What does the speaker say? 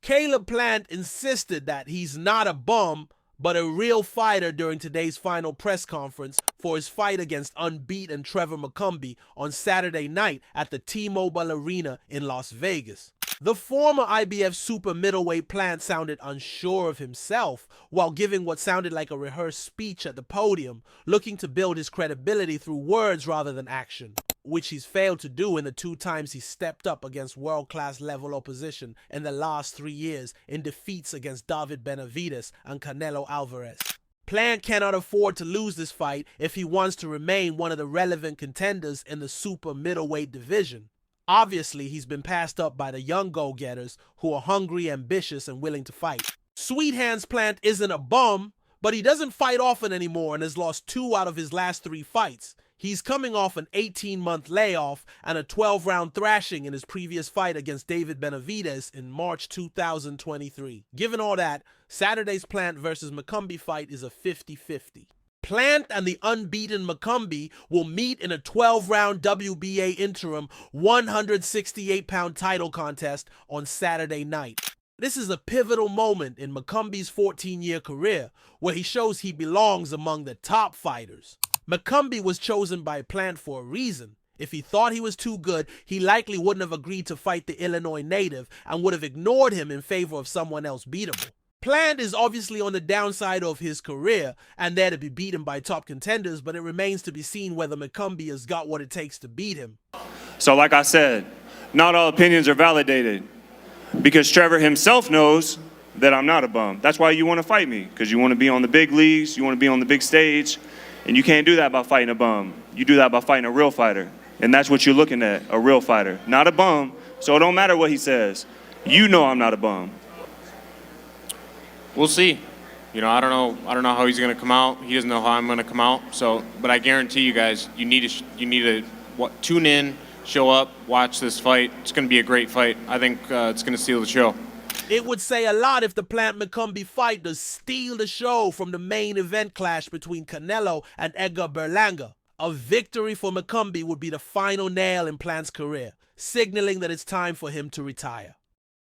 Caleb Plant insisted that he's not a bum, but a real fighter during today's final press conference for his fight against unbeaten Trevor McCumby on Saturday night at the T-Mobile Arena in Las Vegas. The former IBF super middleweight Plant sounded unsure of himself while giving what sounded like a rehearsed speech at the podium, looking to build his credibility through words rather than action, which he's failed to do in the 2 times he stepped up against world-class level opposition in the last 3 years in defeats against David Benavidez and Canelo Alvarez. Plant cannot afford to lose this fight if he wants to remain one of the relevant contenders in the super middleweight division. Obviously, he's been passed up by the young go-getters who are hungry, ambitious, and willing to fight. Sweet Hands Plant isn't a bum, but he doesn't fight often anymore and has lost 2 out of his last 3 fights. He's coming off an 18-month layoff and a 12-round thrashing in his previous fight against David Benavidez in March 2023. Given all that, Saturday's Plant versus McCumby fight is a 50-50. Plant and the unbeaten McCumby will meet in a 12-round WBA interim 168-pound title contest on Saturday night. This is a pivotal moment in McCumby's 14-year career where he shows he belongs among the top fighters. McCumby was chosen by Plant for a reason. If he thought he was too good, he likely wouldn't have agreed to fight the Illinois native and would have ignored him in favor of someone else beatable. Plant is obviously on the downside of his career and there to be beaten by top contenders, but it remains to be seen whether McCumby has got what it takes to beat him. So like I said, not all opinions are validated because Trevor himself knows that I'm not a bum. That's why you want to fight me, because you want to be on the big leagues, you want to be on the big stage, and you can't do that by fighting a bum. You do that by fighting a real fighter, and that's what you're looking at, a real fighter, not a bum. So it don't matter what he says. You know I'm not a bum. We'll see. You know, I don't know how he's going to come out. He doesn't know how I'm going to come out. So, but I guarantee you guys, you need to tune in, show up, watch this fight. It's going to be a great fight. I think it's going to steal the show. It would say a lot if the Plant-McCumby fight does steal the show from the main event clash between Canelo and Edgar Berlanga. A victory for McCumby would be the final nail in Plant's career, signaling that it's time for him to retire.